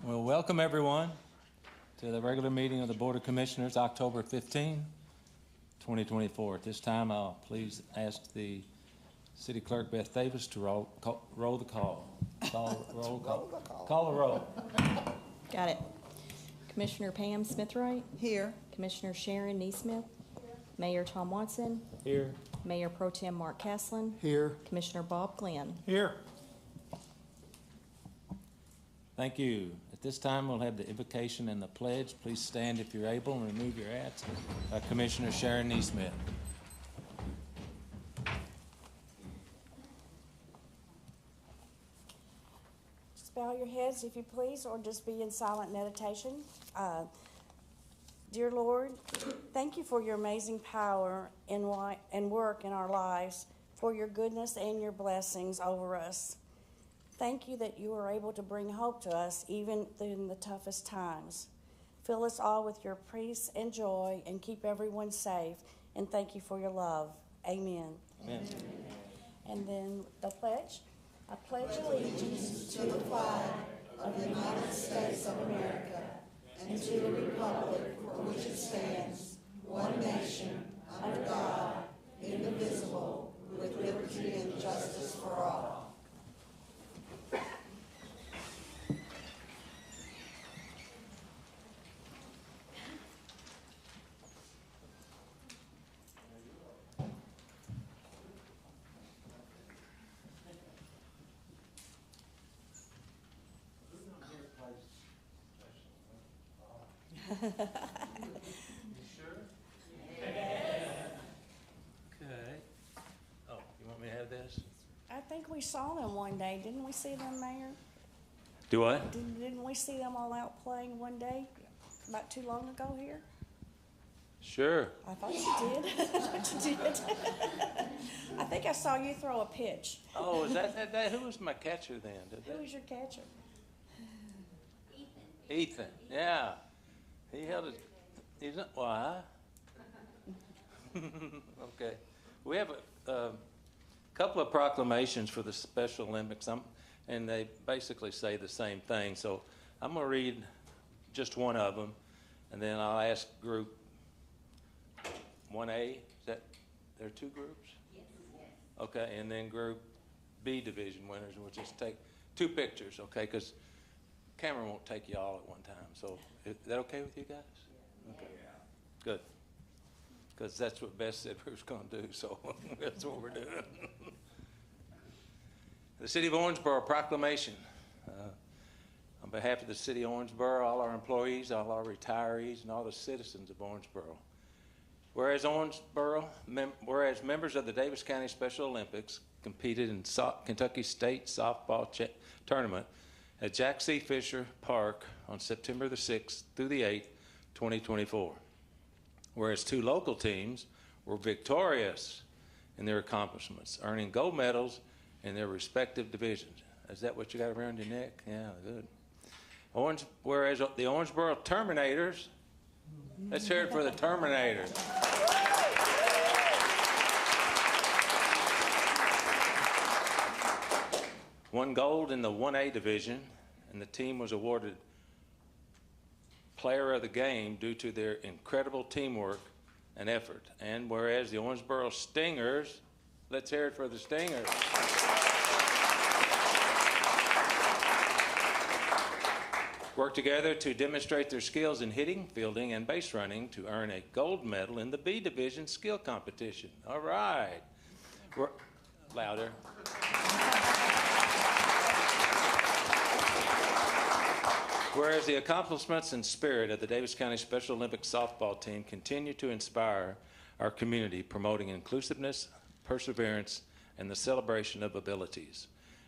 Well, welcome everyone to the regular meeting of the Board of Commissioners, October 15, 2024. At this time, I'll please ask the City Clerk, Beth Davis, to roll the call. Call the roll. Got it. Commissioner Pam Smithroyd. Here. Commissioner Sharon Neesmith. Mayor Tom Watson. Here. Mayor Pro Tem Mark Caslen. Here. Commissioner Bob Glenn. Here. Thank you. At this time, we'll have the invocation and the pledge. Please stand if you're able and remove your hats. Commissioner Sharon Neesmith. Just bow your heads if you please, or just be in silent meditation. Dear Lord, thank you for your amazing power and work in our lives, for your goodness and your blessings over us. Thank you that you are able to bring hope to us even in the toughest times. Fill us all with your peace and joy and keep everyone safe. And thank you for your love. Amen. Amen. And then the pledge. I pledge allegiance to the flag of the United States of America and to the republic for which it stands, one nation, under God, indivisible, with liberty and justice for all. You sure? Okay. Oh, you want me to have this? I think we saw them one day. Didn't we see them, Mayor? Do what? Didn't we see them all out playing one day about too long ago here? Sure. I thought you did. I thought you did. I think I saw you throw a pitch. Oh, is that who was my catcher then? Who was your catcher? Ethan, yeah. He held it. He's not, why? Okay. We have a couple of proclamations for the Special Olympics, and they basically say the same thing. So I'm going to read just one of them, and then I'll ask Group 1A. Is that, there are two groups? Yes. Okay, and then Group B division winners, we'll just take two pictures, okay? Because camera won't take you all at one time. So is that okay with you guys? Okay. Good. Because that's what Beth said we was going to do, so that's what we're doing. The City of Owensboro proclamation. On behalf of the City of Owensboro, all our employees, all our retirees, and all the citizens of Owensboro. Whereas whereas members of the Davis County Special Olympics competed in Kentucky State softball tournament at Jack C. Fisher Park on September the 6th through the 8th, 2024. Whereas two local teams were victorious in their accomplishments, earning gold medals in their respective divisions. Is that what you got around your neck? Yeah, good. Whereas the Owensboro Terminators, let's hear it for the Terminators. Won gold in the 1A division, and the team was awarded Player of the Game due to their incredible teamwork and effort. And whereas the Owensboro Stingers, let's hear it for the Stingers. Worked together to demonstrate their skills in hitting, fielding, and base running to earn a gold medal in the B division skill competition. All right. Louder. Whereas the accomplishments and spirit of the Davis County Special Olympics softball team continue to inspire our community, promoting inclusiveness, perseverance, and the celebration of abilities.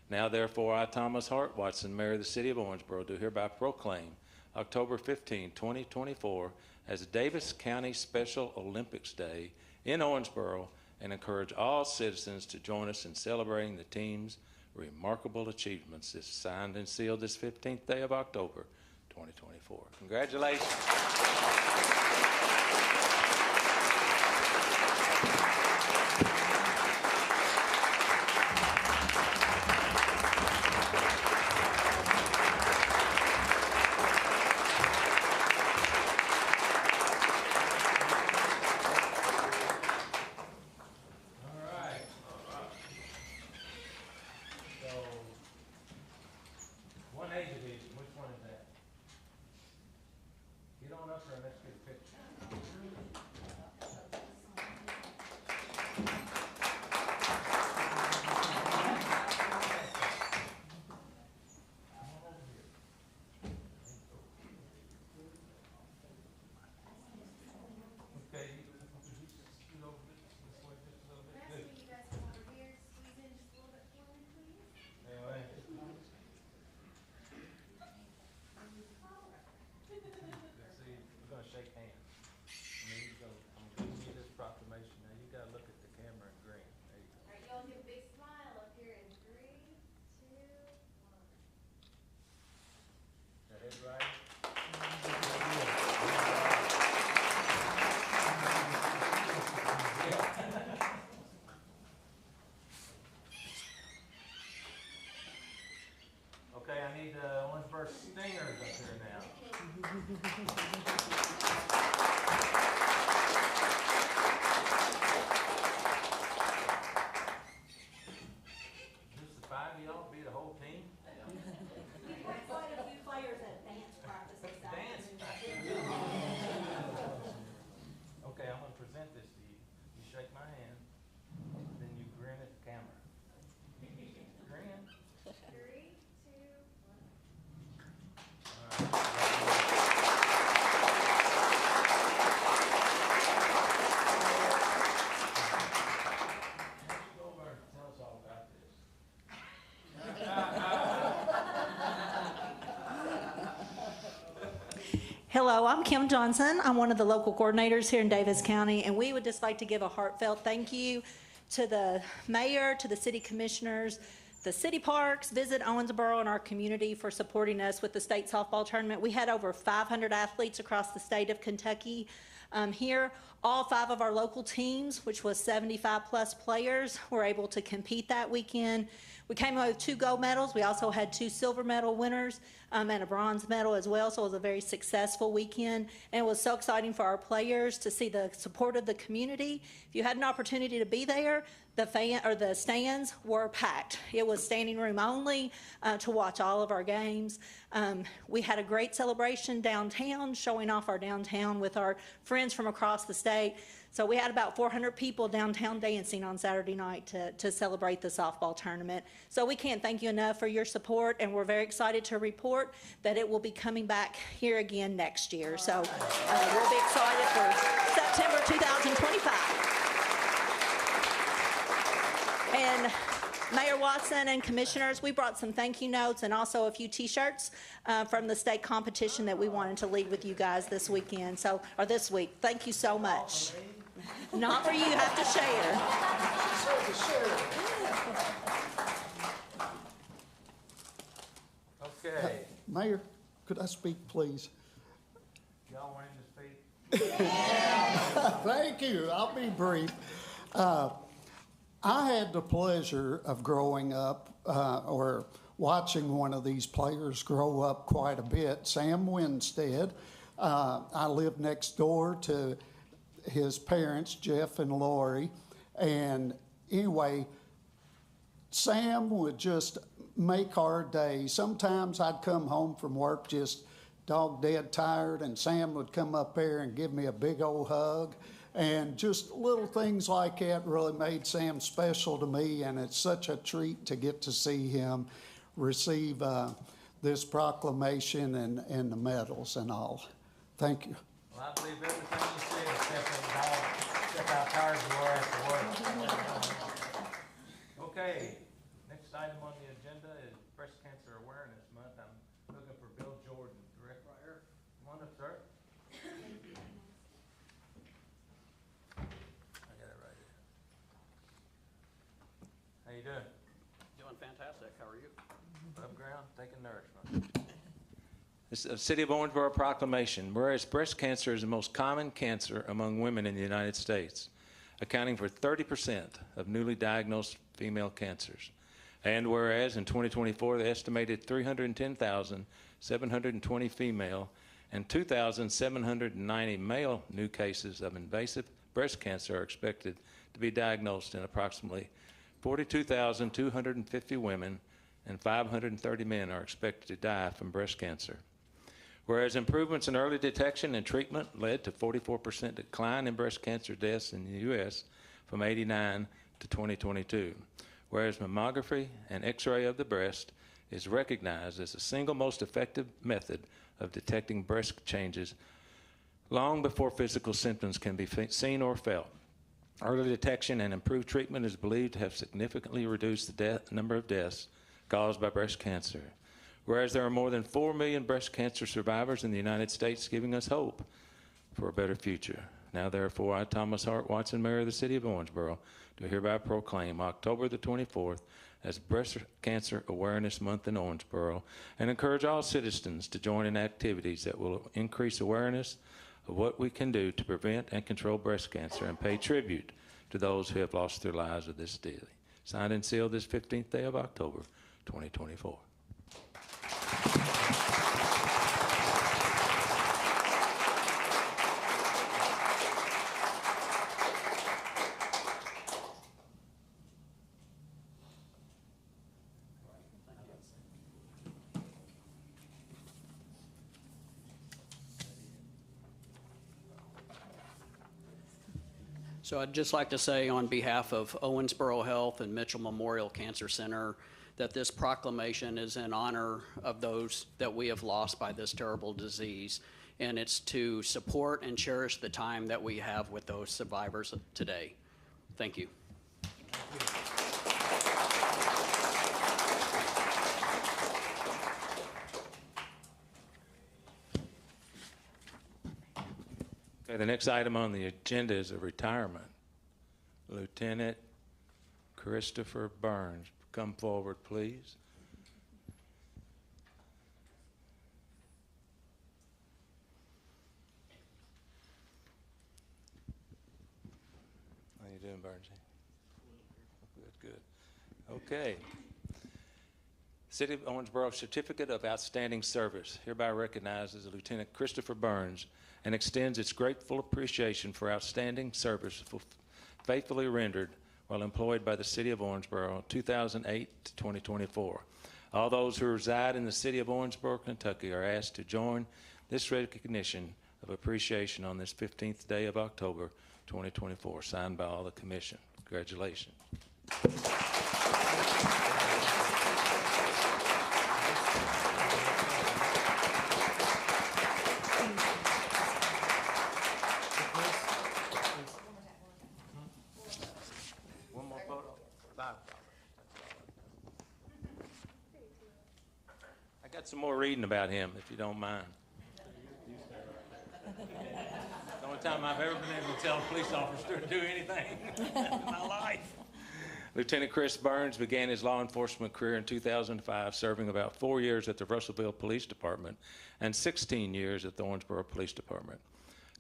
Now, therefore, I, Thomas Hart Watson, Mayor of the City of Owensboro, do hereby proclaim October 15, 2024 as Davis County Special Olympics Day in Owensboro, and encourage all citizens to join us in celebrating the team's remarkable achievements. This is signed and sealed this 15th day of October, 2024. Congratulations. Okay, I need the Owensboro Stingers up here now. Just the five of y'all be the whole team? We've had quite a few players at dance practice this Dance afternoon. Okay, I'm gonna present this to you. You shake my hand, then you grin at the camera. Grin. 3, 2, 1. All right. Go over and tell us all about this. Hello, I'm Kim Johnson. I'm one of the local coordinators here in Davis County, and we would just like to give a heartfelt thank you to the mayor, to the city commissioners, the city parks, Visit Owensboro, and our community for supporting us with the state softball tournament. We had over 500 athletes across the state of Kentucky here. All 5 of our local teams, which was 75-plus players, were able to compete that weekend. We came away with 2 gold medals. We also had 2 silver medal winners and a bronze medal as well, so it was a very successful weekend. And it was so exciting for our players to see the support of the community. If you had an opportunity to be there, the stands were packed. It was standing room only to watch all of our games. We had a great celebration downtown, showing off our downtown with our friends from across the state. So we had about 400 people downtown dancing on Saturday night to celebrate the softball tournament. So we can't thank you enough for your support, and we're very excited to report that it will be coming back here again next year. So we'll be excited for September 2025. And Mayor Watson and commissioners, we brought some thank you notes and also a few T-shirts from the state competition that we wanted to lead with you guys this weekend, or this week. Thank you so much. Not for you, you have to share. Okay, Mayor, could I speak, please? y'all want him to speak? Thank you. I'll be brief. I had the pleasure of growing up or watching one of these players grow up quite a bit, Sam Winstead. I lived next door to his parents, Jeff and Lori. And anyway, Sam would just make our day. Sometimes I'd come home from work just dog dead tired, and Sam would come up there and give me a big old hug. And just little things like that really made Sam special to me, and it's such a treat to get to see him receive this proclamation and the medals and all. Thank you. Well, I believe everything you said, except how tired you are after work. Okay, next item on the agenda is Breast Cancer Awareness Month. I'm looking for Bill Jordan, Director. Right here. Come on up, sir. I got it right here. How you doing? Doing fantastic. How are you? Above ground, taking nourishment. This is a City of Owensboro proclamation. Whereas breast cancer is the most common cancer among women in the United States, accounting for 30% of newly diagnosed female cancers. And whereas in 2024, the estimated 310,720 female and 2,790 male new cases of invasive breast cancer are expected to be diagnosed in approximately 42,250 women, and 530 men are expected to die from breast cancer. Whereas improvements in early detection and treatment led to 44% decline in breast cancer deaths in the U.S., from 89 to 2022. Whereas mammography and X-ray of the breast is recognized as the single most effective method of detecting breast changes long before physical symptoms can be seen or felt. Early detection and improved treatment is believed to have significantly reduced the number of deaths caused by breast cancer. Whereas there are more than 4 million breast cancer survivors in the United States, giving us hope for a better future. Now, therefore, I, Thomas Hart Watson, Mayor of the City of Owensboro, do hereby proclaim October the 24th as Breast Cancer Awareness Month in Owensboro and encourage all citizens to join in activities that will increase awareness of what we can do to prevent and control breast cancer and pay tribute to those who have lost their lives with this daily. Signed and sealed this 15th day of October, 2024. So I'd just like to say on behalf of Owensboro Health and Mitchell Memorial Cancer Center that this proclamation is in honor of those that we have lost by this terrible disease. And it's to support and cherish the time that we have with those survivors today. Thank you. Okay, the next item on the agenda is a retirement. Lieutenant Christopher Burns, come forward, please. How you doing, Burns? Good, good. Okay. City of Owensboro Certificate of Outstanding Service hereby recognizes Lieutenant Christopher Burns and extends its grateful appreciation for outstanding service faithfully rendered while employed by the City of Owensboro 2008 to 2024. All those who reside in the City of Owensboro, Kentucky are asked to join this recognition of appreciation on this 15th day of October 2024, signed by all the commission. Congratulations. Some more reading about him, if you don't mind. The only time I've ever been able to tell a police officer to do anything in my life. Lieutenant Chris Burns began his law enforcement career in 2005, serving about 4 years at the Russellville Police Department and 16 years at the Owensboro Police Department.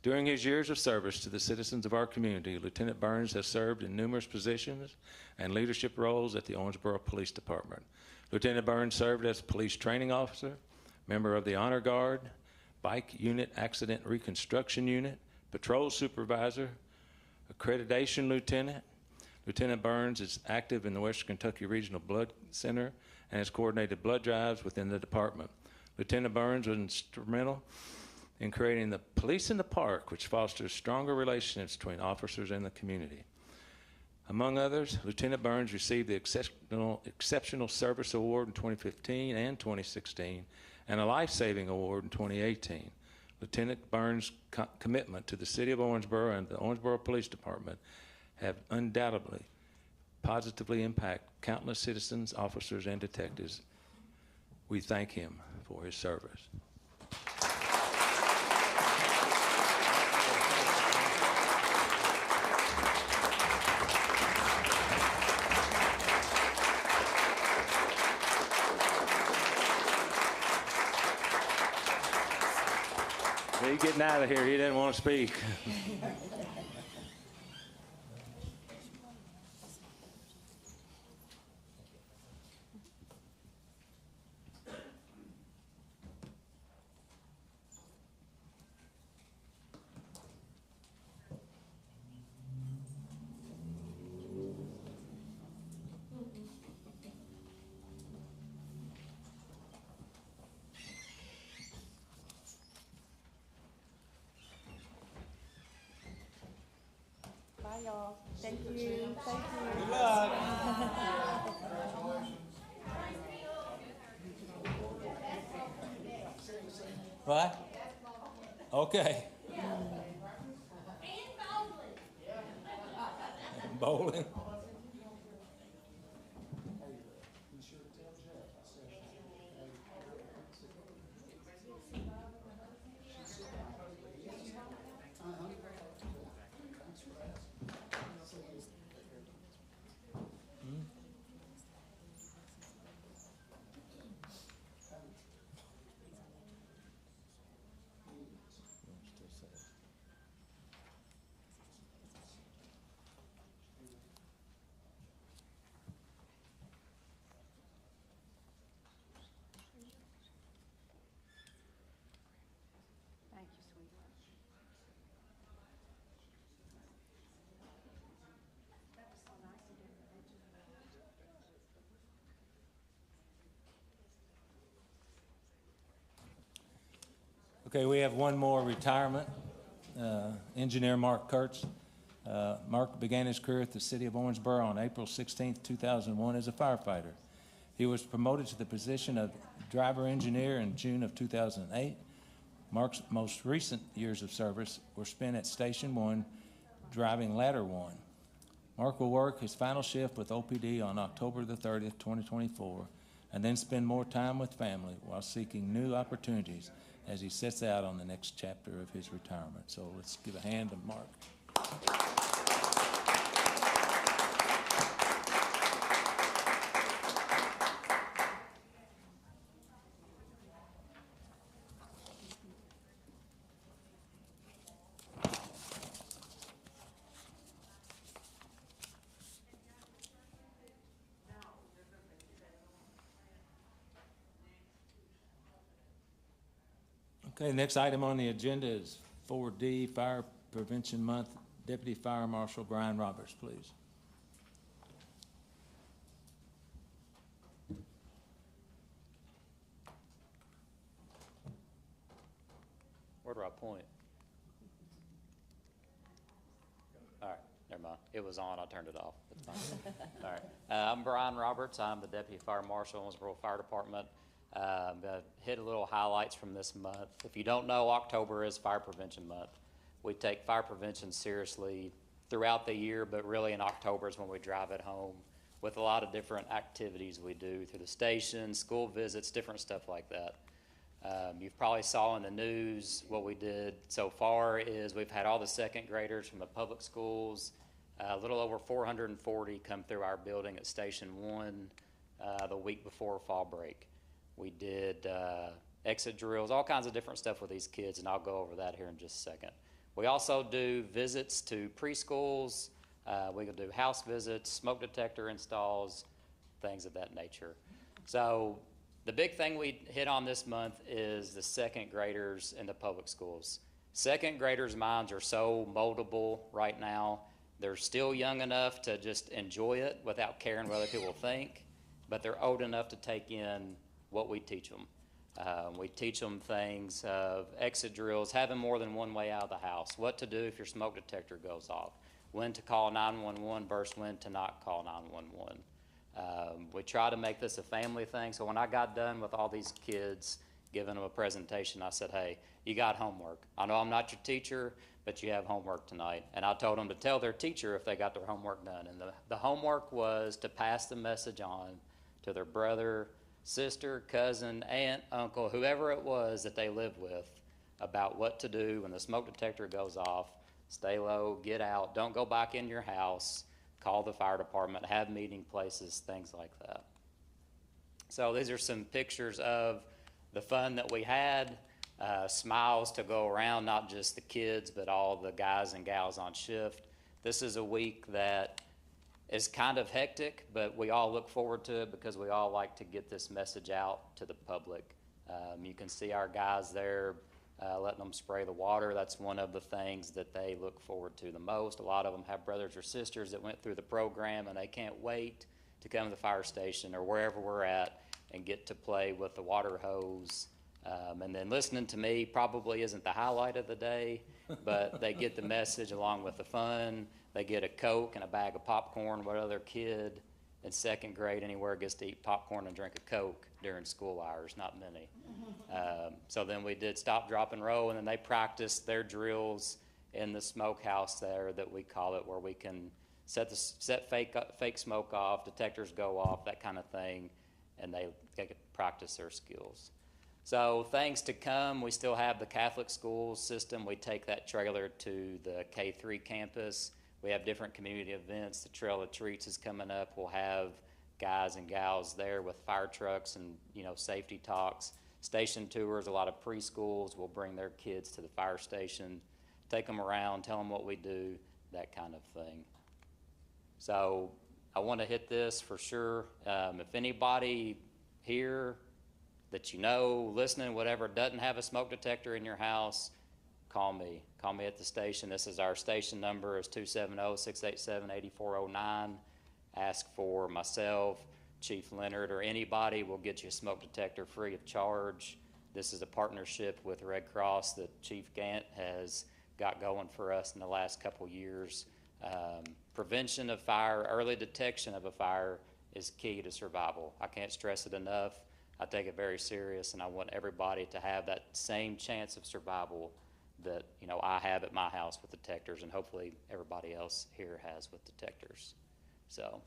During his years of service to the citizens of our community, Lieutenant Burns has served in numerous positions and leadership roles at the Owensboro Police Department. Lieutenant Burns served as police training officer, member of the Honor Guard, Bike Unit Accident Reconstruction Unit, patrol supervisor, accreditation lieutenant. Lieutenant Burns is active in the Western Kentucky Regional Blood Center and has coordinated blood drives within the department. Lieutenant Burns was instrumental in creating the Police in the Park, which fosters stronger relationships between officers and the community. Among others, Lieutenant Burns received the Exceptional Service Award in 2015 and 2016, and a Life-Saving Award in 2018. Lieutenant Burns' commitment to the City of Owensboro and the Owensboro Police Department have undoubtedly positively impacted countless citizens, officers, and detectives. We thank him for his service. He's getting out of here. He didn't want to speak. Bye, y'all. Thank you. Thank you. Good luck. What? Okay. Bowling. Thank you, sweetheart. Okay, we have one more retirement. Engineer Mark Kurtz. Mark began his career at the city of Owensboro on April 16, 2001 as a firefighter. He was promoted to the position of driver engineer in June of 2008. Mark's most recent years of service were spent at Station 1 driving Ladder 1. Mark will work his final shift with OPD on October the 30th, 2024, and then spend more time with family while seeking new opportunities as he sets out on the next chapter of his retirement. So let's give a hand to Mark. Okay, next item on the agenda is 4D, Fire Prevention Month. Deputy Fire Marshal Brian Roberts, please. Where do I point? All right, never mind. It was on, I turned it off. It's fine. All right. I'm Brian Roberts. I'm the Deputy Fire Marshal in Owensboro Fire Department. Hit a little highlights from this month. If you don't know, October is Fire Prevention Month. We take fire prevention seriously throughout the year, but really in October is when we drive it home with a lot of different activities we do through the station, school visits, different stuff like that. You've probably saw in the news what we did so far is we've had all the second graders from the public schools, a little over 440 come through our building at Station 1 the week before fall break. We did exit drills, all kinds of different stuff with these kids, and I'll go over that here in just a second. We also do visits to preschools. We can do house visits, smoke detector installs, things of that nature. So the big thing we hit on this month is the second graders in the public schools. Second graders' minds are so moldable right now. They're still young enough to just enjoy it without caring what other people think, but they're old enough to take in what we teach them. We teach them things of exit drills, having more than one way out of the house, what to do if your smoke detector goes off, when to call 911 versus when to not call 911. We try to make this a family thing. So when I got done with all these kids, giving them a presentation, I said, hey, you got homework. I know I'm not your teacher, but you have homework tonight. And I told them to tell their teacher if they got their homework done. And the homework was to pass the message on to their brother, sister, cousin, aunt, uncle, whoever it was that they lived with about what to do when the smoke detector goes off. Stay low, get out, don't go back in your house, call the fire department, have meeting places, things like that. So these are some pictures of the fun that we had, smiles to go around, not just the kids, but all the guys and gals on shift. This is a week that is kind of hectic, but we all look forward to it because we all like to get this message out to the public. You can see our guys there letting them spray the water. That's one of the things that they look forward to the most. A lot of them have brothers or sisters that went through the program, and they can't wait to come to the fire station or wherever we're at and get to play with the water hose. And then listening to me probably isn't the highlight of the day. but they get the message along with the fun. They get a Coke and a bag of popcorn. What other kid in second grade anywhere gets to eat popcorn and drink a Coke during school hours? Not many. So then we did stop, drop, and roll, and then they practiced their drills in the smokehouse there, that we call it, where we can set fake smoke off, detectors go off, that kind of thing, and they get to practice their skills. So things to come, we still have the Catholic school system. We take that trailer to the K-3 campus. We have different community events. The Trail of Treats is coming up. We'll have guys and gals there with fire trucks and, safety talks. Station tours, a lot of preschools will bring their kids to the fire station, take them around, tell them what we do, that kind of thing. So I want to hit this for sure. If anybody here that listening, whatever, doesn't have a smoke detector in your house, call me. Call me at the station. This is our station number, is 270-687-8409. Ask for myself, Chief Leonard, or anybody. Will get you a smoke detector free of charge. This is a partnership with Red Cross that Chief Gant has got going for us in the last couple years. Prevention of fire, early detection of a fire is key to survival. I can't stress it enough. I take it very serious, and I want everybody to have that same chance of survival that I have at my house with detectors, and hopefully everybody else here has with detectors. So,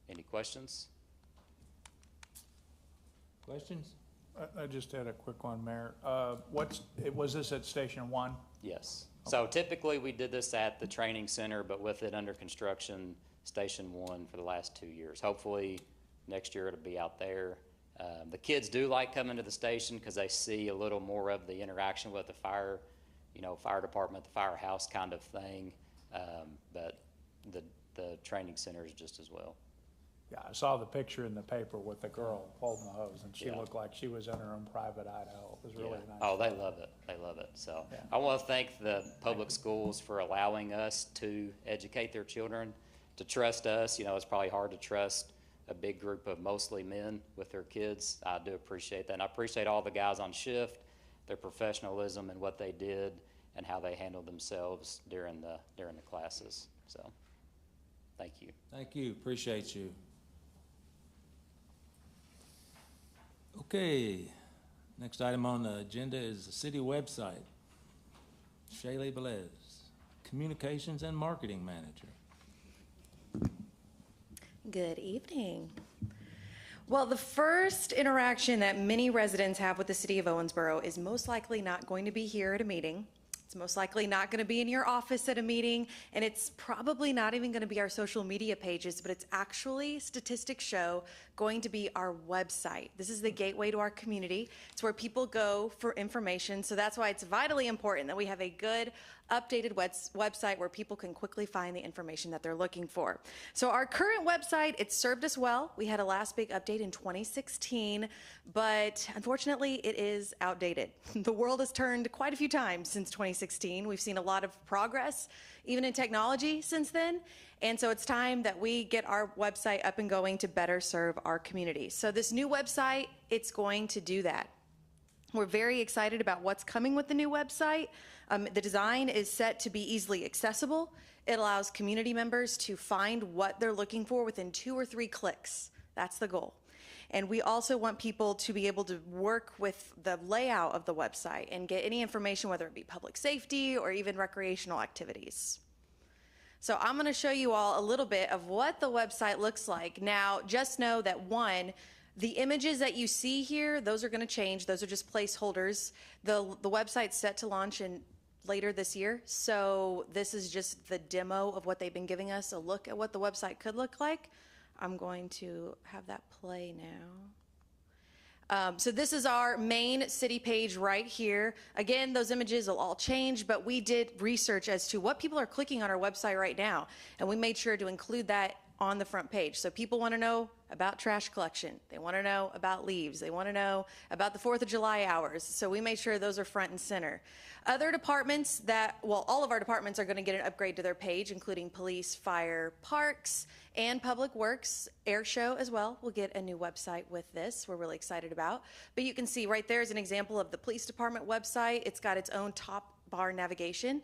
any questions? Questions? I just had a quick one, Mayor. Was this at Station 1? Yes. So typically we did this at the training center, but with it under construction, Station 1 for the last 2 years. Hopefully next year it'll be out there. The kids do like coming to the station because they see a little more of the interaction with the fire department, the firehouse kind of thing. But the training center is just as well. Yeah, I saw the picture in the paper with the girl holding the hose, and she Yeah. looked like she was in her own private Idaho. It was really nice. Oh, they love it. They love it. So Yeah. I want to thank the public schools for allowing us to educate their children, to trust us. It's probably hard to trust a big group of mostly men with their kids. I do appreciate that. And I appreciate all the guys on shift, their professionalism and what they did and how they handled themselves during the classes. So thank you. Thank you, appreciate you. Okay, next item on the agenda is the city website. Shaylee Velez, Communications and Marketing Manager. Good evening. Well, the first interaction that many residents have with the city of Owensboro is most likely not going to be here at a meeting. It's most likely not going to be in your office at a meeting, and it's probably not even going to be our social media pages, but it's actually, statistics show, going to be our website. This is the gateway to our community. It's where people go for information, so that's why it's vitally important that we have a good, updated website where people can quickly find the information that they're looking for. So our current website, it's served us well. We had a last big update in 2016, but unfortunately it is outdated. The world has turned quite a few times since 2016. We've seen a lot of progress, even in technology since then. And so it's time that we get our website up and going to better serve our community. So this new website, it's going to do that. We're very excited about what's coming with the new website. The design is set to be easily accessible. It allows community members to find what they're looking for within 2 or 3 clicks. That's the goal. And we also want people to be able to work with the layout of the website and get any information, whether it be public safety or even recreational activities. So I'm going to show you all a little bit of what the website looks like. Now, just know that the images that you see here, those are going to change. Those are just placeholders. The website's set to launch later this year. So this is just the demo of what they've been giving us, a look at what the website could look like. I'm going to have that play now. So this is our main city page right here. Again, those images will all change, but we did research as to what people are clicking on our website right now, and we made sure to include that on the front page. So people want to know about trash collection. They want to know about leaves. They want to know about the 4th of July hours. So we made sure those are front and center. Other departments all of our departments are going to get an upgrade to their page, including police, fire, parks, and public works. Air show as well will get a new website with this. We're really excited about. But you can see right there is an example of the police department website. It's got its own top bar navigation.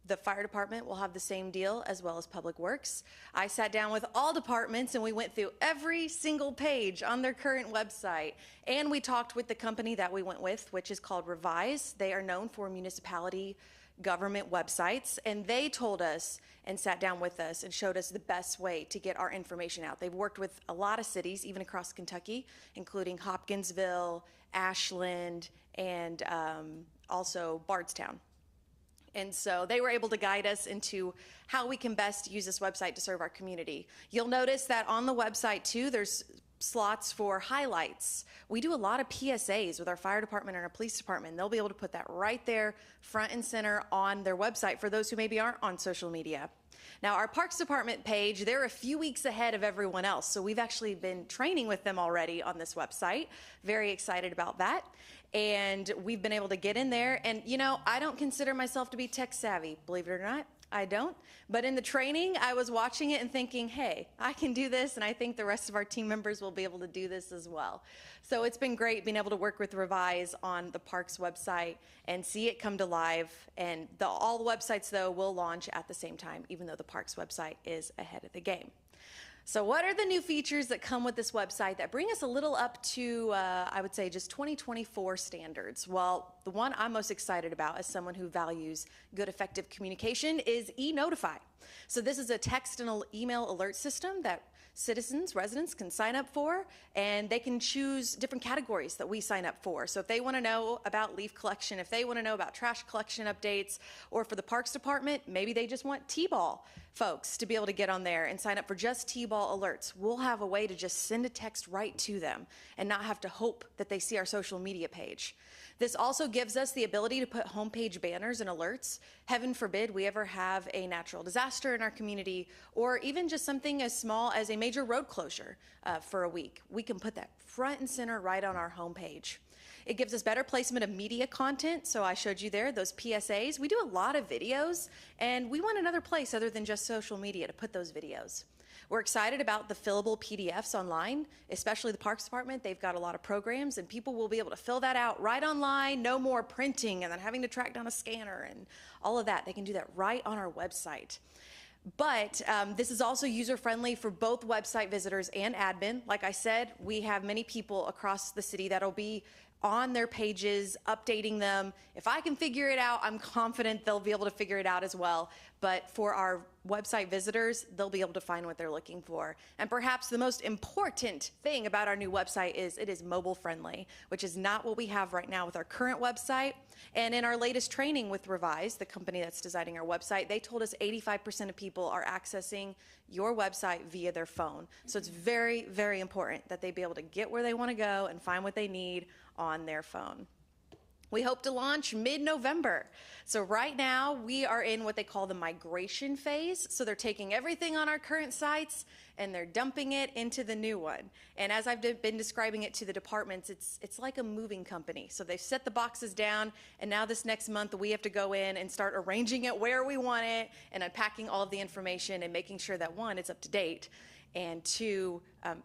The fire department will have the same deal, as well as Public Works. I sat down with all departments and we went through every single page on their current website. And we talked with the company that we went with, which is called Revise. They are known for municipality government websites. And they told us and sat down with us and showed us the best way to get our information out. They've worked with a lot of cities, even across Kentucky, including Hopkinsville, Ashland, and also Bardstown. And so they were able to guide us into how we can best use this website to serve our community. You'll notice that on the website too, there's slots for highlights. We do a lot of PSAs with our fire department and our police department. They'll be able to put that right there, front and center on their website for those who maybe aren't on social media. Now, our Parks Department page, they're a few weeks ahead of everyone else. So we've actually been training with them already on this website. Very excited about that. And we've been able to get in there. And, you know, I don't consider myself to be tech savvy, believe it or not. I don't. But in the training, I was watching it and thinking, hey, I can do this, and I think the rest of our team members will be able to do this as well. So it's been great being able to work with Revise on the Parks website and see it come to life. And all the websites, though, will launch at the same time, even though the Parks website is ahead of the game. So what are the new features that come with this website that bring us a little up to, I would say, just 2024 standards? Well, the one I'm most excited about as someone who values good, effective communication is e-Notify. So this is a text and email alert system that citizens, residents can sign up for, and they can choose different categories that we sign up for. So if they want to know about leaf collection, if they want to know about trash collection updates, or for the Parks Department, maybe they just want T-ball folks to be able to get on there and sign up for just T-ball alerts. We'll have a way to just send a text right to them and not have to hope that they see our social media page. This also gives us the ability to put homepage banners and alerts. Heaven forbid we ever have a natural disaster in our community, or even just something as small as a major road closure for a week. We can put that front and center right on our homepage. It gives us better placement of media content. So I showed you there those PSAs. We do a lot of videos, and we want another place other than just social media to put those videos. We're excited about the fillable PDFs online, especially the Parks Department. They've got a lot of programs, and people will be able to fill that out right online. No more printing and then having to track down a scanner and all of that. They can do that right on our website. But this is also user-friendly for both website visitors and admin. Like I said, we have many people across the city that'll be on their pages, updating them. If I can figure it out, I'm confident they'll be able to figure it out as well. But for our website visitors, they'll be able to find what they're looking for. And perhaps the most important thing about our new website is it is mobile friendly, which is not what we have right now with our current website. And in our latest training with Revise, the company that's designing our website, they told us 85% of people are accessing your website via their phone. So it's very, very important that they be able to get where they want to go and find what they need on their phone. We hope to launch mid-November. So right now we are in what they call the migration phase. So they're taking everything on our current sites and they're dumping it into the new one. And as I've been describing it to the departments, it's like a moving company. So they've set the boxes down, and now this next month we have to go in and start arranging it where we want it and unpacking all of the information and making sure that, one, it's up to date, and two,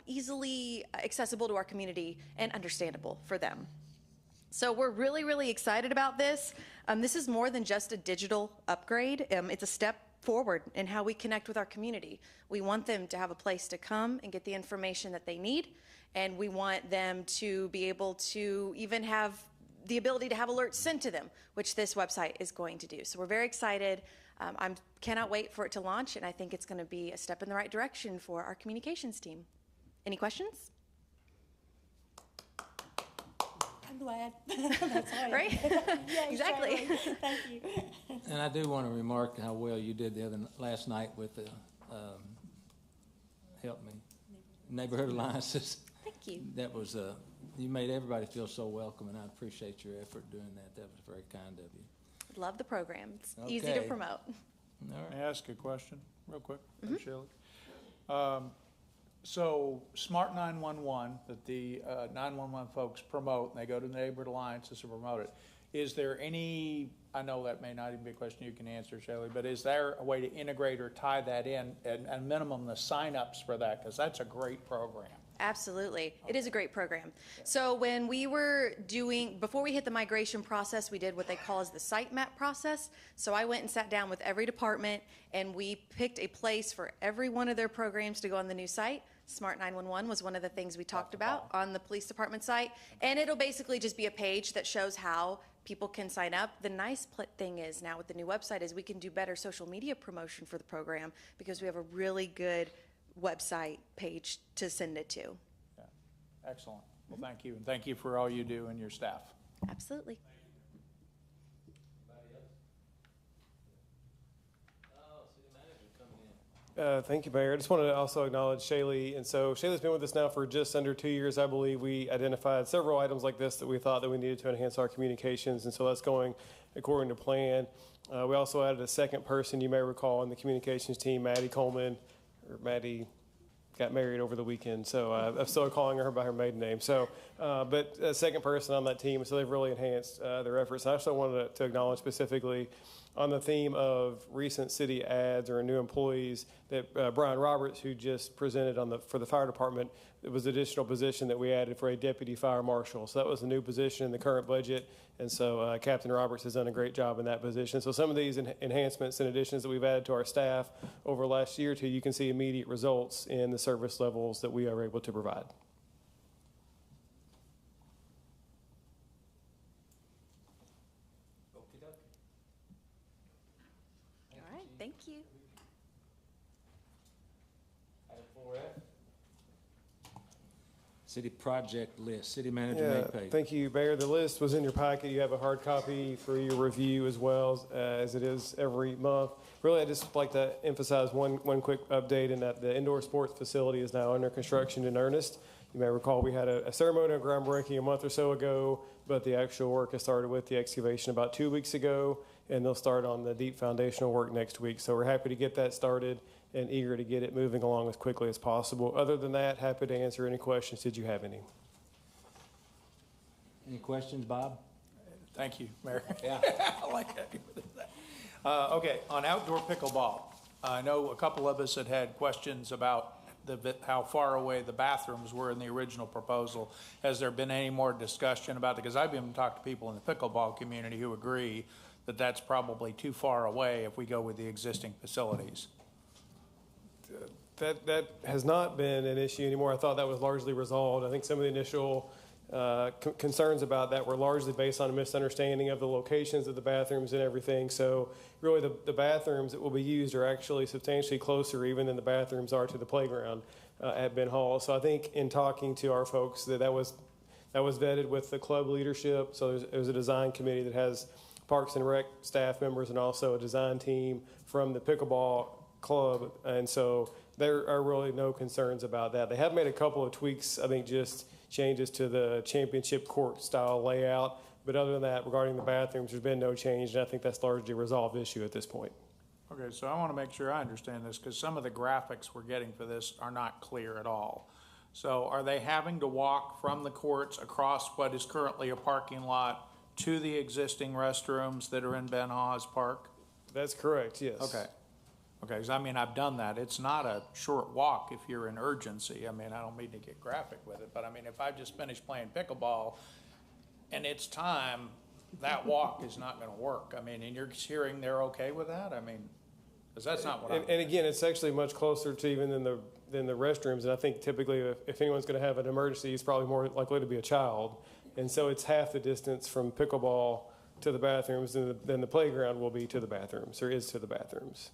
easily accessible to our community and understandable for them. So we're really, really excited about this. This is more than just a digital upgrade. It's a step forward in how we connect with our community. We want them to have a place to come and get the information that they need, and we want them to be able to even have the ability to have alerts sent to them, which this website is going to do. So we're very excited. I cannot wait for it to launch, and I think it's going to be a step in the right direction for our communications team. Any questions? I'm glad. That's right. Right? Yeah, Exactly. Thank you. And I do want to remark how well you did last night with the, help me, Neighborhood Alliances. Thank you. That was, you made everybody feel so welcome, and I appreciate your effort doing that. That was very kind of you. Love the program. It's easy to Okay. promote. All right. May I ask a question real quick, Shelley? So Smart 911 that the 911 folks promote, and they go to the Neighborhood Alliances to promote it. Is there any, I know that may not even be a question you can answer, Shelley, but is there a way to integrate or tie that in, and minimum the signups for that? Because that's a great program. Absolutely. It is a great program. So when we were before we hit the migration process, we did what they call as the site map process. So I went and sat down with every department and we picked a place for every one of their programs to go on the new site. Smart 911 was one of the things we talked about on the police department site. And it'll basically just be a page that shows how people can sign up. The nice thing is now with the new website is we can do better social media promotion for the program because we have a really good website page to send it to. Yeah. Excellent. Well, thank you, and thank you for all you do and your staff. Absolutely. Thank you, Mayor. I just wanted to also acknowledge Shaylee. And so Shaylee's been with us now for just under 2 years, I believe. We identified several items like this that we thought that we needed to enhance our communications, and so that's going according to plan. We also added a second person, you may recall, in the communications team, Maddie Coleman, or Maddie got married over the weekend, so I'm still calling her by her maiden name. So, but a second person on that team, so they've really enhanced their efforts. I also wanted to acknowledge specifically on the theme of recent city ads or new employees that Brian Roberts, who just presented for the fire department, it was an additional position that we added for a deputy fire marshal. So that was a new position in the current budget, and so Captain Roberts has done a great job in that position. So some of these enhancements and additions that we've added to our staff over the last year or two, you can see immediate results in the service levels that we are able to provide. All right, thank you. Item 4F. City project list, city manager May page. Thank you, Mayor. The list was in your packet. You have a hard copy for your review as well as it is every month. Really, I'd just like to emphasize one quick update in that the indoor sports facility is now under construction in earnest. You may recall we had a ceremony of groundbreaking a month or so ago, but the actual work has started with the excavation about 2 weeks ago, and they'll start on the deep foundational work next week. So we're happy to get that started and eager to get it moving along as quickly as possible. Other than that, happy to answer any questions. Did you have any? Any questions, Bob? Thank you, Mayor. Yeah. I like that. Okay, on outdoor pickleball, I know a couple of us had questions about how far away the bathrooms were in the original proposal. Has there been any more discussion about it? Because I've been talking to people in the pickleball community who agree that that's probably too far away if we go with the existing facilities. That has not been an issue anymore. I thought that was largely resolved. I think some of the initial concerns about that were largely based on a misunderstanding of the locations of the bathrooms and everything. So really the bathrooms that will be used are actually substantially closer even than the bathrooms are to the playground at Ben Hall. So I think in talking to our folks that was vetted with the club leadership. So there's a design committee that has Parks and Rec staff members and also a design team from the pickleball club. And so there are really no concerns about that. They have made a couple of tweaks, I think just changes to the championship court style layout. But other than that, regarding the bathrooms, there's been no change. And I think that's largely a resolved issue at this point. Okay, so I want to make sure I understand this because some of the graphics we're getting for this are not clear at all. So are they having to walk from the courts across what is currently a parking lot to the existing restrooms that are in Ben Hawes Park? That's correct, yes. Okay. Okay, because I mean, I've done that. It's not a short walk if you're in urgency. I mean, I don't mean to get graphic with it, but I mean, if I've just finished playing pickleball and it's time, that walk is not going to work. I mean, and you're hearing they're okay with that? I mean, because that's not what I'm... And again, it's actually much closer to even than the restrooms. And I think typically if anyone's going to have an emergency, it's probably more likely to be a child. And so it's half the distance from pickleball to the bathrooms than the playground will be to the bathrooms, or is to the bathrooms.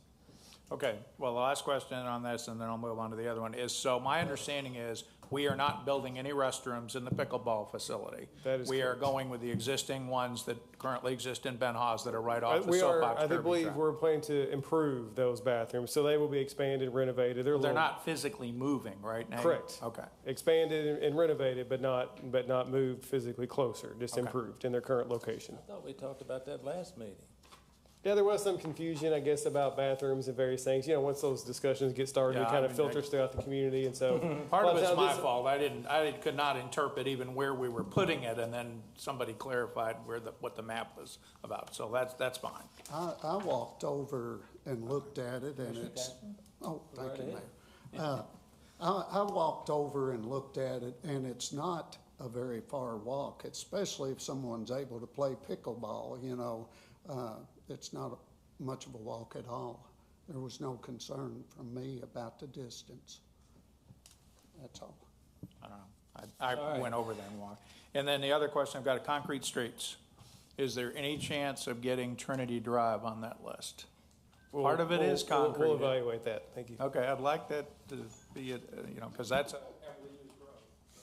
Okay, well, the last question on this, and then I'll move on to the other one, is, so my understanding is we are not building any restrooms in the pickleball facility. That is We are correct. going with the existing ones that currently exist in Ben Hawes that are right off the We are, soapbox I derby believe track. we're planning to improve those bathrooms, so they will be expanded, renovated. They're not physically moving, right, Nate? Correct. Okay. Expanded and renovated, but not moved physically closer, just Okay. improved in their current location. I thought we talked about that last meeting. Yeah, there was some confusion, I guess, about bathrooms and various things. You know, once those discussions get started, Yeah, it kind I of mean, filters throughout the community, and so. Part a of lot it's times my fault. I could not interpret even where we were putting it, and then somebody clarified what the map was about. So that's fine. I walked over and looked at it, and it's, oh, thank you, Mayor. I walked over and looked at it, and it's not a very far walk, especially if someone's able to play pickleball, you know. It's not much of a walk at all. There was no concern from me about the distance. That's all. I don't know. I went over there and walked. And then the other question, I've got concrete streets. Is there any chance of getting Trinity Drive on that list? Part of it is concrete. We'll evaluate that. Thank you. Okay, I'd like that to be, you know, because that's a heavily used road. So,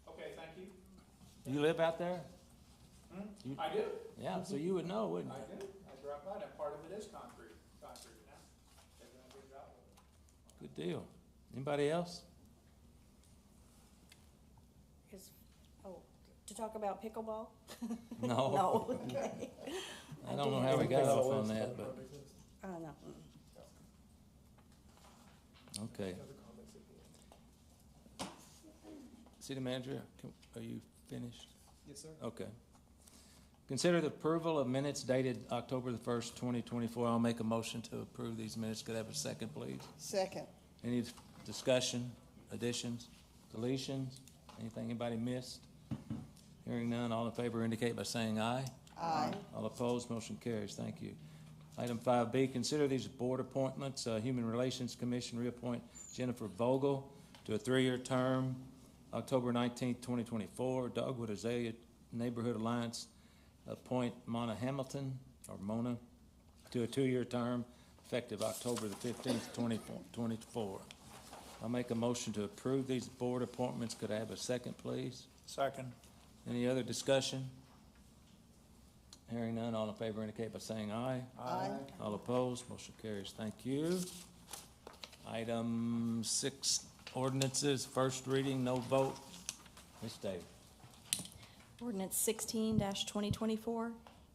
okay, thank you. You live out there? I do. Yeah, so you would know, wouldn't I you? do. I drive by, and part of it is concrete now. They're doing a good job with it. Good deal. Anybody else? To talk about pickleball? No. No, okay. I don't know how we got off on that, but, I don't know. okay. City Manager, are you finished? Yes, sir. Okay. Consider the approval of minutes dated October the 1st, 2024. I'll make a motion to approve these minutes. Could I have a second, please? Second. Any discussion, additions, deletions, anything anybody missed? Hearing none, all in favor indicate by saying aye. Aye. All opposed, motion carries. Thank you. Item 5B, consider these board appointments. Human Relations Commission reappoint Jennifer Vogel to a 3-year term, October 19th, 2024. Dogwood Azalea Neighborhood Alliance appoint Mona Hamilton, or Mona, to a 2-year term, effective October the 15th, 2024. I'll make a motion to approve these board appointments. Could I have a second, please? Second. Any other discussion? Hearing none, all in favor indicate by saying aye. Aye. All opposed, motion carries. Thank you. Item 6, ordinances, first reading, no vote. Ms. Davis. Ordinance 16-2024,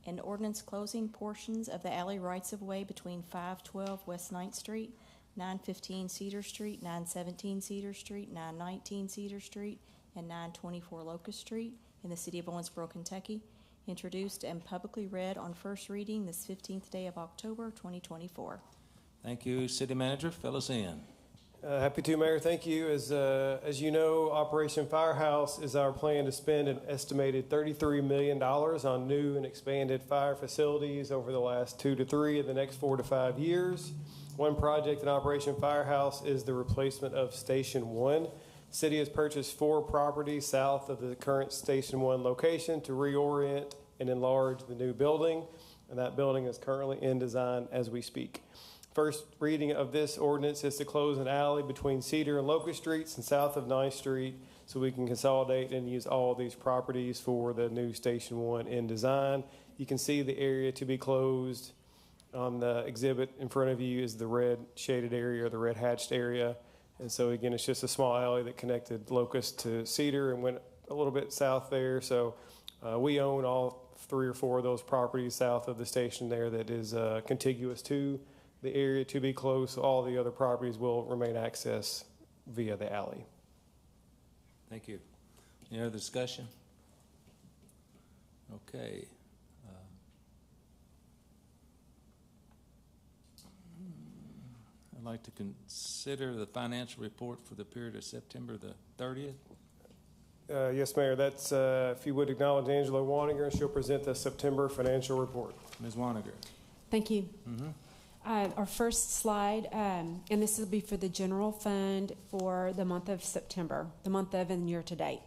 an ordinance closing portions of the alley rights-of-way between 512 West 9th Street, 915 Cedar Street, 917 Cedar Street, 919 Cedar Street, and 924 Locust Street in the city of Owensboro, Kentucky, introduced and publicly read on first reading this 15th day of October, 2024. Thank you. City Manager, fill us in. Happy to, Mayor. Thank you. As you know, Operation Firehouse is our plan to spend an estimated $33 million on new and expanded fire facilities over the last 2 to 3 of the next 4 to 5 years. One project in Operation Firehouse is the replacement of Station 1. City has purchased 4 properties south of the current Station 1 location to reorient and enlarge the new building, and that building is currently in design as we speak. First reading of this ordinance is to close an alley between Cedar and Locust Streets and south of 9th Street so we can consolidate and use all these properties for the new Station 1 in design. You can see the area to be closed on the exhibit in front of you is the red shaded area or the red hatched area. And so again, it's just a small alley that connected Locust to Cedar and went a little bit south there. So we own all 3 or 4 of those properties south of the station there that is contiguous to the area to be closed. So all the other properties will remain accessed via the alley. Thank you. Any other discussion? Okay. I'd like to consider the financial report for the period of September the 30th. Yes, Mayor. That's, if you would acknowledge Angela Waniger, she'll present the September financial report. Ms. Waniger. Thank you. Our first slide, and this will be for the general fund for the month of September, the month of and year to date.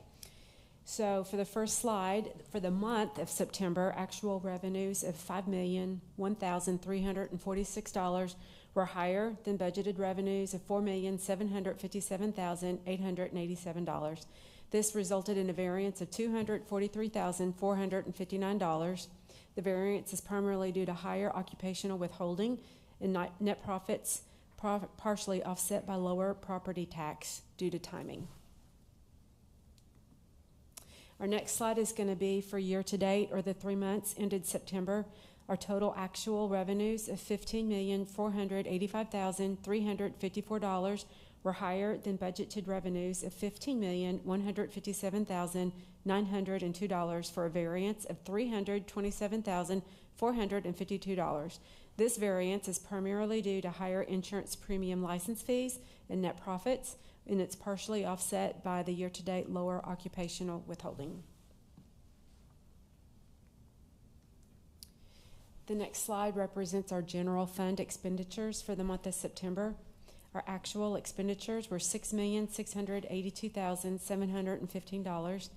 So for the first slide, for the month of September, actual revenues of $5,001,346 were higher than budgeted revenues of $4,757,887. This resulted in a variance of $243,459. The variance is primarily due to higher occupational withholding and net profits, partially offset by lower property tax due to timing. Our next slide is going to be for year to date, or the 3 months ended September. Our total actual revenues of $15,485,354 were higher than budgeted revenues of $15,157,902 for a variance of $327,452. This variance is primarily due to higher insurance premium license fees and net profits, and it's partially offset by the year-to-date lower occupational withholding. The next slide represents our general fund expenditures for the month of September. Our actual expenditures were $6,682,715.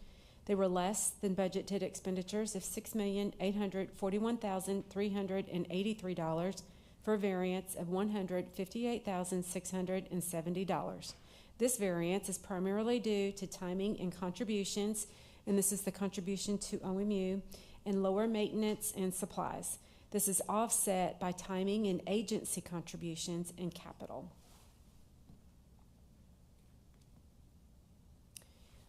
They were less than budgeted expenditures of $6,841,383 for a variance of $158,670. This variance is primarily due to timing and contributions, and this is the contribution to OMU, and lower maintenance and supplies. This is offset by timing and agency contributions and capital.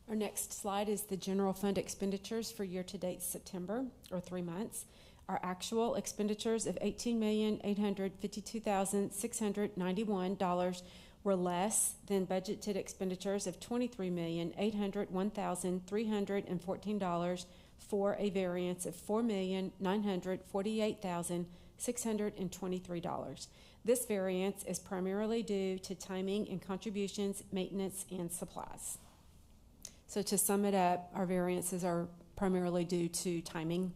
Our next slide is the general fund expenditures for year-to-date September, or 3 months. Our actual expenditures of $18,852,691 were less than budgeted expenditures of $23,801,314 for a variance of $4,948,623. This variance is primarily due to timing and contributions, maintenance, and supplies. So to sum it up, our variances are primarily due to timing.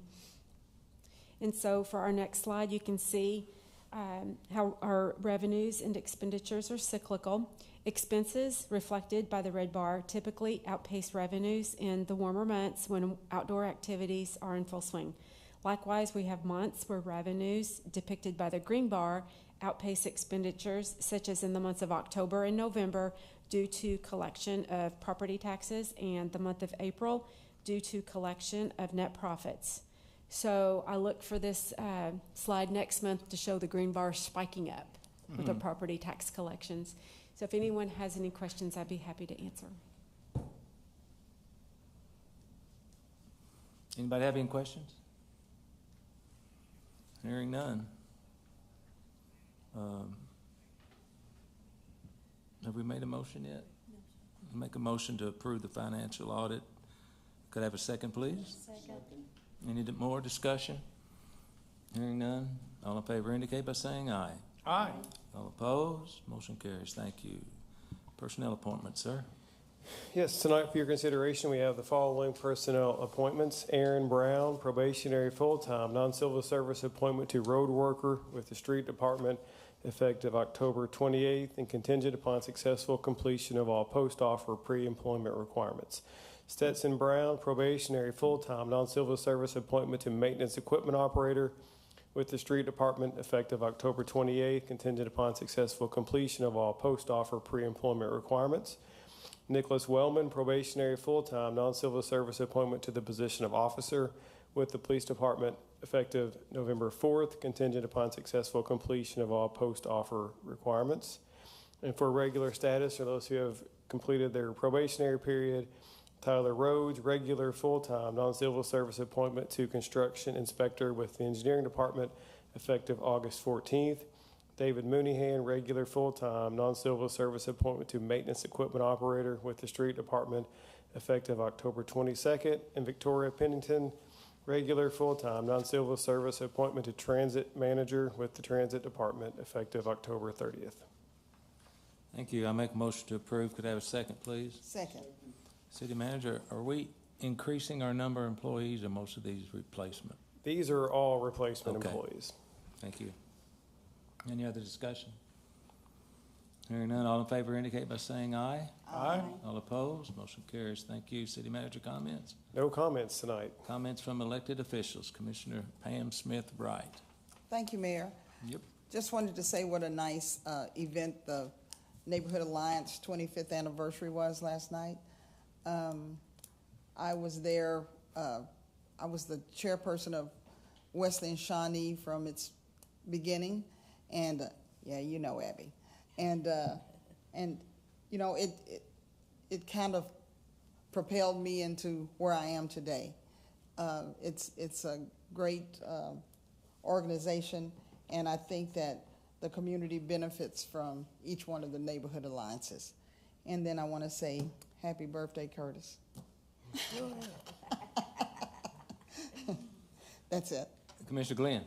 And so for our next slide, you can see how our revenues and expenditures are cyclical. Expenses, reflected by the red bar, typically outpace revenues in the warmer months when outdoor activities are in full swing. Likewise, we have months where revenues, depicted by the green bar, outpace expenditures, such as in the months of October and November, due to collection of property taxes, and the month of April due to collection of net profits. So I look for this slide next month to show the green bar spiking up with the property tax collections. So if anyone has any questions, I'd be happy to answer. Anybody have any questions? Hearing none. Have we made a motion yet? No. Make a motion to approve the financial audit. Could I have a second, please? Second. Any more discussion? Hearing none. All in favor indicate by saying aye. Aye. All opposed? Motion carries. Thank you. Personnel appointment, sir. Yes, tonight for your consideration, we have the following personnel appointments. Aaron Brown, probationary full-time, non-civil service appointment to road worker with the street department effective October 28th and contingent upon successful completion of all post-offer pre-employment requirements. Stetson Brown, probationary full-time, non-civil service appointment to maintenance equipment operator with the street department effective October 28th, contingent upon successful completion of all post-offer pre-employment requirements. Nicholas Wellman, probationary full-time, non-civil service appointment to the position of officer with the police department effective November 4th, contingent upon successful completion of all post-offer requirements. And for regular status, or those who have completed their probationary period, Tyler Rhodes, regular full-time, non-civil service appointment to construction inspector with the engineering department effective August 14th. David Mooneyhan, regular full-time, non-civil service appointment to maintenance equipment operator with the street department effective October 22nd. And Victoria Pennington, regular full-time, non-civil service appointment to transit manager with the transit department effective October 30th. Thank you. I make a motion to approve. Could I have a second, please? Second. City manager, are we increasing our number of employees, or most of these replacement? These are all replacement Okay. employees. Thank you. Any other discussion? Hearing none, all in favor indicate by saying aye. Aye. All opposed, motion carries. Thank you. City manager comments? No comments tonight. Comments from elected officials. Commissioner Pam Smith Wright. Thank you, Mayor. Yep. Just wanted to say what a nice event the Neighborhood Alliance 25th anniversary was last night. I was there. I was the chairperson of Wesley and Shawnee from its beginning, and yeah, you know Abby, and you know it kind of propelled me into where I am today. It's a great organization, and I think that the community benefits from each one of the neighborhood alliances. And then I want to say happy birthday, Curtis. That's it. Commissioner Glenn.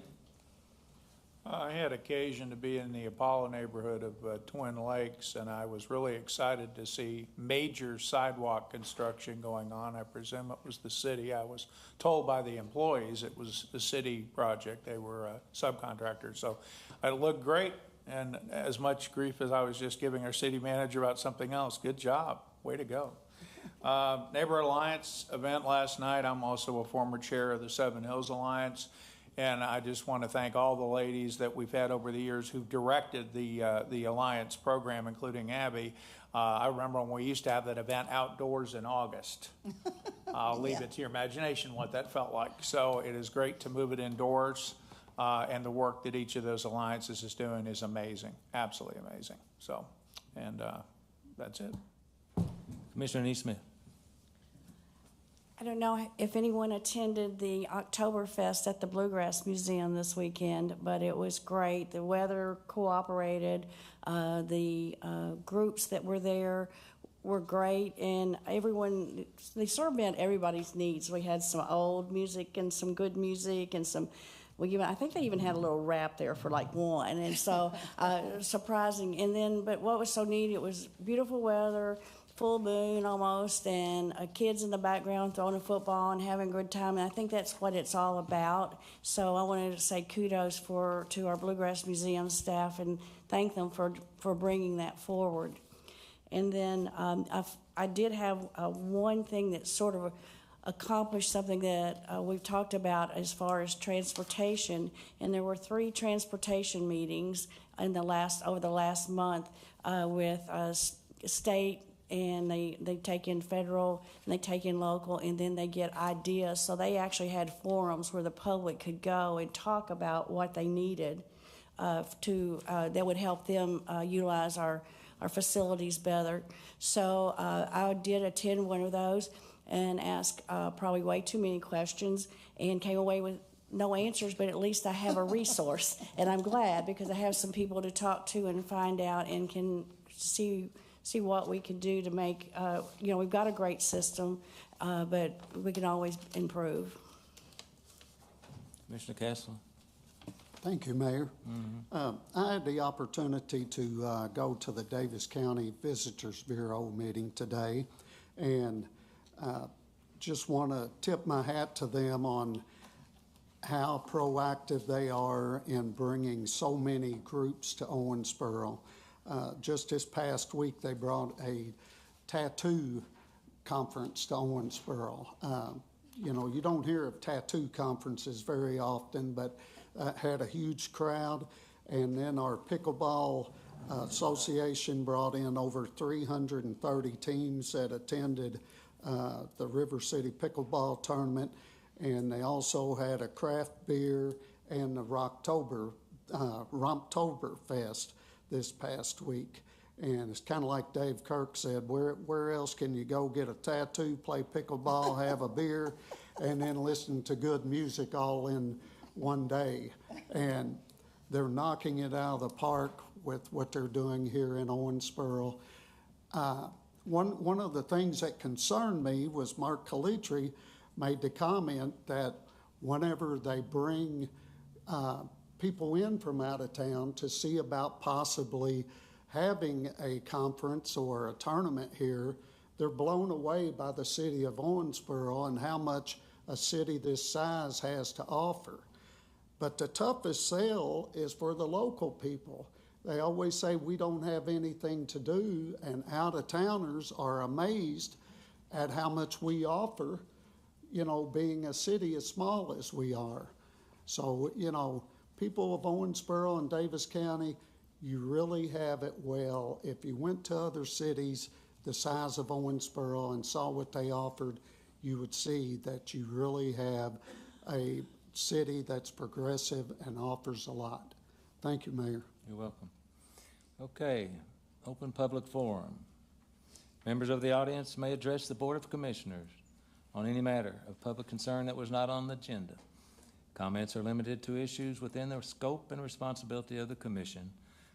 I had occasion to be in the Apollo neighborhood of Twin Lakes, and I was really excited to see major sidewalk construction going on. I presume it was the city. I was told by the employees it was the city project. They were subcontractors. So it looked great, and as much grief as I was just giving our city manager about something else, good job. Way to go. Neighbor Alliance event last night. I'm also a former chair of the Seven Hills Alliance. And I just want to thank all the ladies that we've had over the years who've directed the Alliance program, including Abby. I remember when we used to have that event outdoors in August. I'll leave it to your imagination what that felt like. So it is great to move it indoors, and the work that each of those alliances is doing is amazing, absolutely amazing. So, and that's it. Commissioner Neesmith. I don't know if anyone attended the Oktoberfest at the Bluegrass Museum this weekend, but it was great. The weather cooperated. The groups that were there were great, and everyone, they sort of met everybody's needs. We had some old music and some good music and some, I think they even had a little rap there for like one, and so surprising. And then, but what was so neat, it was beautiful weather, full moon almost, and kids in the background throwing a football and having a good time, and I think that's what it's all about. So I wanted to say kudos to our Bluegrass Museum staff and thank them for bringing that forward. And then I did have one thing that sort of accomplished something that we've talked about as far as transportation, and there were 3 transportation meetings over the last month with state, and they take in federal, and they take in local, and then they get ideas. So they actually had forums where the public could go and talk about what they needed that would help them utilize our facilities better. So I did attend one of those and asked probably way too many questions and came away with no answers, but at least I have a resource. And I'm glad, because I have some people to talk to and find out and can see what we can do to make, we've got a great system, but we can always improve. Commissioner Kessler. Thank you, Mayor. I had the opportunity to go to the Davis County Visitors Bureau meeting today, and just want to tip my hat to them on how proactive they are in bringing so many groups to Owensboro. Just this past week, they brought a tattoo conference to Owensboro. You don't hear of tattoo conferences very often, but had a huge crowd. And then our pickleball association brought in over 330 teams that attended the River City Pickleball Tournament. And they also had a craft beer and the Romptoberfest this past week. And it's kind of like Dave Kirk said, where else can you go get a tattoo, play pickleball, have a beer, and then listen to good music all in one day? And they're knocking it out of the park with what they're doing here in Owensboro. One of the things that concerned me was Mark Calitri made the comment that whenever they bring people in from out of town to see about possibly having a conference or a tournament here, they're blown away by the city of Owensboro and how much a city this size has to offer. But the toughest sell is for the local people. They always say we don't have anything to do, and out-of-towners are amazed at how much we offer, being a city as small as we are. So, people of Owensboro and Davis County, you really have it well. If you went to other cities the size of Owensboro and saw what they offered, you would see that you really have a city that's progressive and offers a lot. Thank you, Mayor. You're welcome. Okay, open public forum. Members of the audience may address the Board of Commissioners on any matter of public concern that was not on the agenda. Comments are limited to issues within the scope and responsibility of the Commission.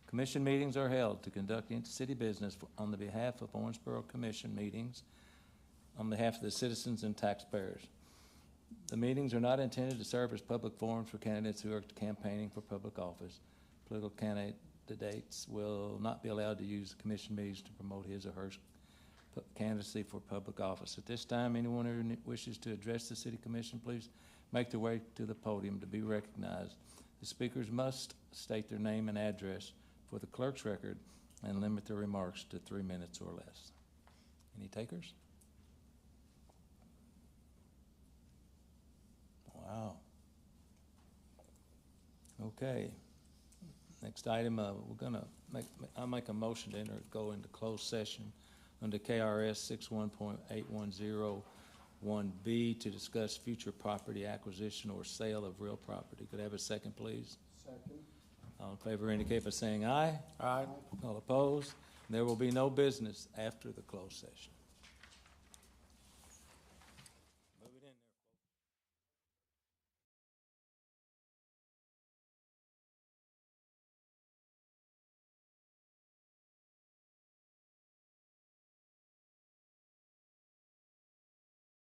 Commission meetings are held to conduct city business on the behalf of Owensboro Commission meetings, on behalf of the citizens and taxpayers. The meetings are not intended to serve as public forums for candidates who are campaigning for public office. Political candidates will not be allowed to use the commission meetings to promote his or her candidacy for public office. At this time, anyone who wishes to address the city commission, please make their way to the podium to be recognized. The speakers must state their name and address for the clerk's record and limit their remarks to 3 minutes or less. Any takers? Wow. Okay. Next item, we're gonna I'll make a motion to go into closed session under KRS 61.8101B to discuss future property acquisition or sale of real property. Could I have a second, please? Second. All in favor indicate by saying aye. Aye. All opposed? There will be no business after the closed session.